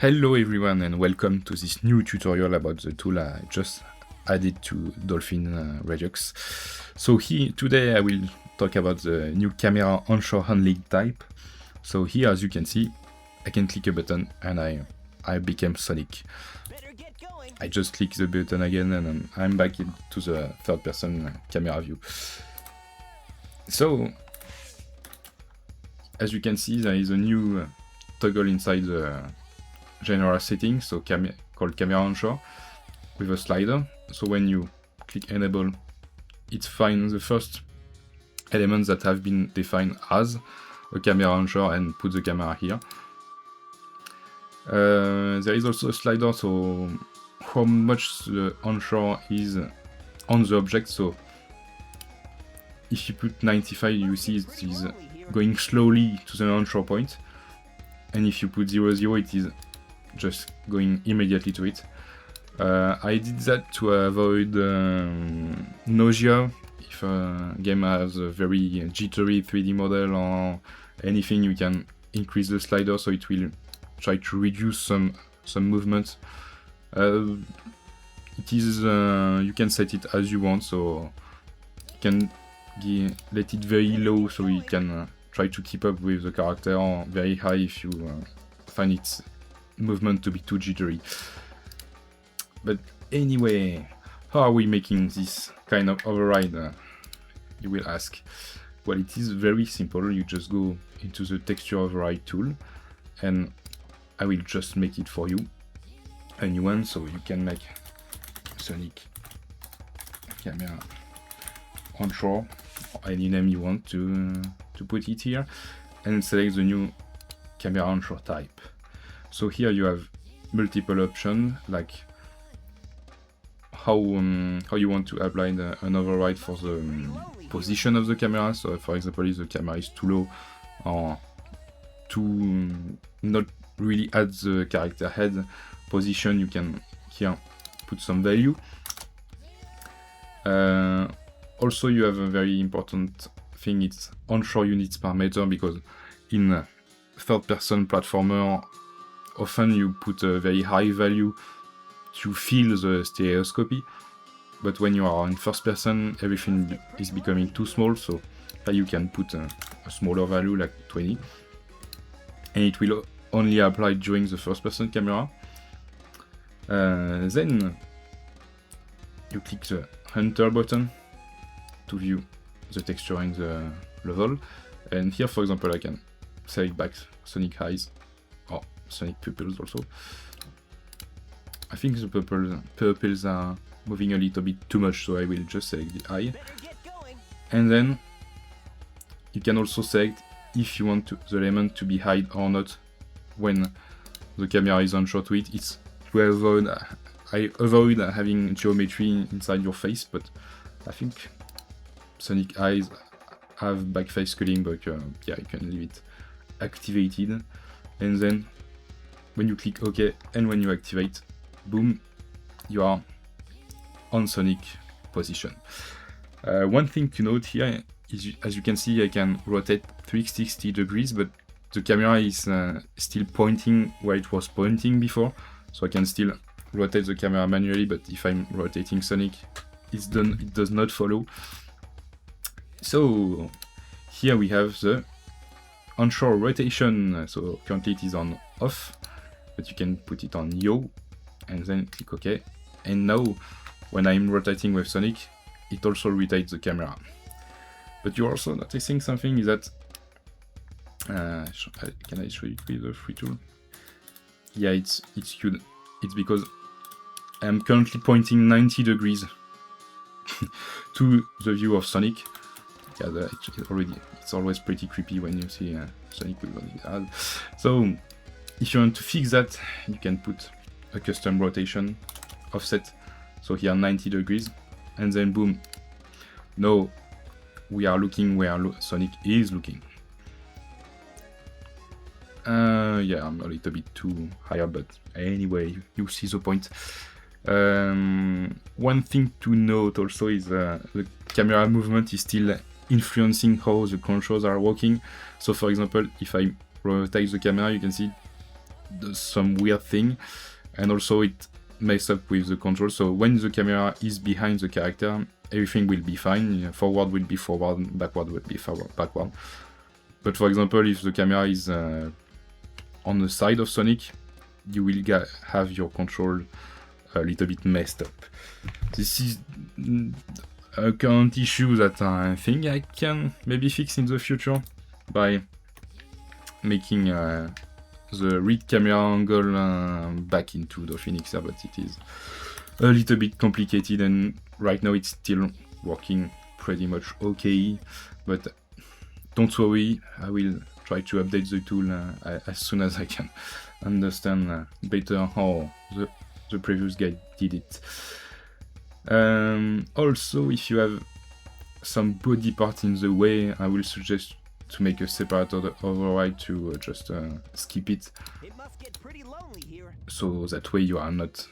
Hello everyone and welcome to this new tutorial about the tool I just added to Dolphin Redux. So today I will talk about the new camera onshore handling type. So here, as you can see, I can click a button and I became Sonic. I just click the button again and I'm back into the third person camera view. So as you can see, there is a new toggle inside the general settings, so called camera onshore, with a slider. So when you click enable, it finds the first elements that have been defined as a camera onshore and put the camera here. There is also a slider, so how much the onshore is on the object. So if you put 95, you see it is going slowly to the onshore point, and if you put 00, it is just going immediately to it. I did that to avoid nausea. If a game has a very jittery 3D model or anything, you can increase the slider so it will try to reduce some movement. It is you can set it as you want, so you can let it very low so you can try to keep up with the character, or very high if you find its movement to be too jittery. But anyway, how are we making this kind of override, you will ask? Well, it is very simple. You just go into the texture override tool and I will just make it for you, a new one. So you can make Sonic camera onshore, or any name you want to put it here, and select the new camera onshore type. So here you have multiple options, like how you want to apply an override for the position of the camera. So for example, if the camera is too low or too not really at the character head position, you can here put some value. Also, you have a very important thing, it's onshore units per meter, because in third-person platformer, often you put a very high value to feel the stereoscopy, but when you are in first person, everything is becoming too small, so you can put a smaller value, like 20, and it will only apply during the first person camera. Then you click the Hunter button to view the texture in the level, and here, for example, I can select back Sonic eyes or Sonic pupils also. I think the pupils are moving a little bit too much, so I will just select the eye. And then you can also select if you want the element to be hide or not when the camera is onshore to it. It's to avoid having geometry inside your face, but I think Sonic eyes have back face sculling, but yeah, you can leave it activated. And then when you click OK and when you activate, boom, you are on Sonic position. One thing to note here is, as you can see, I can rotate 360 degrees, but the camera is still pointing where it was pointing before, so I can still rotate the camera manually, but if I'm rotating Sonic, it does not follow. So here we have the onshore rotation. So currently it is on off, but you can put it on yo and then click OK. And now when I'm rotating with Sonic, it also rotates the camera. But you're also noticing something, is that can I show you with the free tool? Yeah, it's skewed. It's because I'm currently pointing 90 degrees to the view of Sonic. Yeah, it's always pretty creepy when you see Sonic with one. So if you want to fix that, you can put a custom rotation offset. So here 90 degrees, and then boom. Now we are looking where Sonic is looking. Yeah, I'm a little bit too higher, but anyway, you see the point. One thing to note also is the camera movement is still influencing how the controls are working. So for example, if I rotate the camera, you can see does some weird thing, and also it messes up with the control. So when the camera is behind the character, everything will be fine. Forward will be forward, backward will be forward, backward. But for example, if the camera is on the side of Sonic, you will have your control a little bit messed up. This is a current issue that I think I can maybe fix in the future by making the read camera angle back into Dolphin XR, but it is a little bit complicated, and right now it's still working pretty much okay, but don't worry, I will try to update the tool as soon as I can understand better how the previous guy did it. Also, if you have some body part in the way, I will suggest to make a separate override to just skip it. It must get pretty lonely here. So that way you are not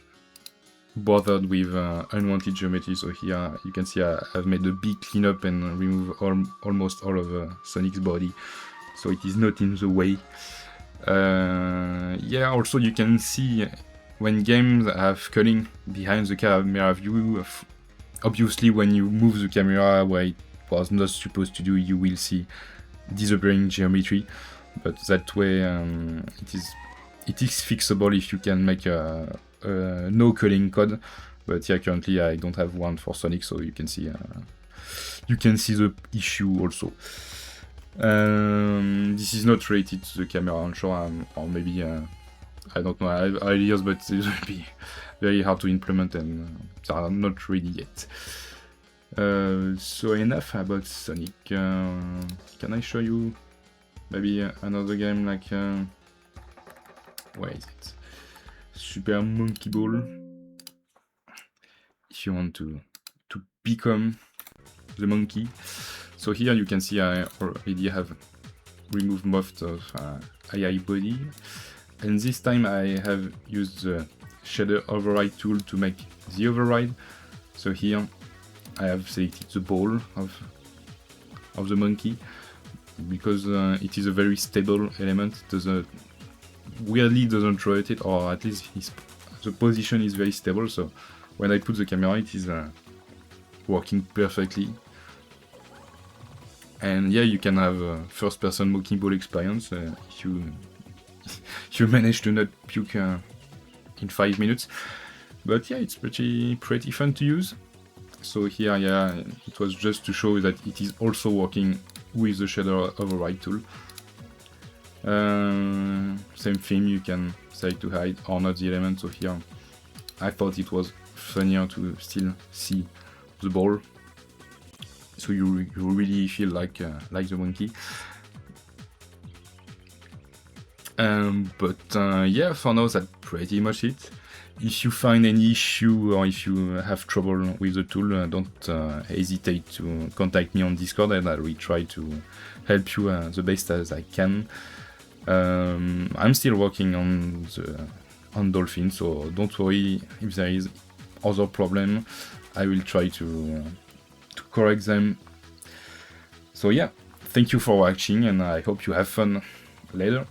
bothered with unwanted geometry. So here you can see I've made a big cleanup and remove almost all of Sonic's body, so it is not in the way. Yeah, also you can see when games have culling behind the camera view, obviously when you move the camera where it was not supposed to do, you will see disappearing geometry, but that way it is fixable if you can make a no culling code. But yeah, currently I don't have one for Sonic, so you can see the issue also. This is not related to the camera, I'm sure, or maybe I don't know, I have ideas, but it will be very hard to implement, and they are not ready yet. So enough about Sonic. Can I show you maybe another game like where is it? Super Monkey Ball. If you want to become the monkey. So here you can see I already have removed most of AI body, and this time I have used the shader override tool to make the override. So here I have selected the ball of the monkey, because it is a very stable element. It weirdly doesn't rotate, or at least the position is very stable, so when I put the camera it is working perfectly. And yeah, you can have a first-person monkey ball experience if you manage to not puke in 5 minutes. But yeah, it's pretty fun to use. So here, yeah, it was just to show that it is also working with the shader override tool. Same thing, you can select to hide or not the element. So here, I thought it was funnier to still see the ball, so you really feel like the monkey. But yeah, for now that's pretty much it. If you find any issue or if you have trouble with the tool, don't hesitate to contact me on Discord, and I will try to help you the best as I can. I'm still working on Dolphin, so don't worry if there is other problem. I will try to correct them. So yeah, thank you for watching, and I hope you have fun later.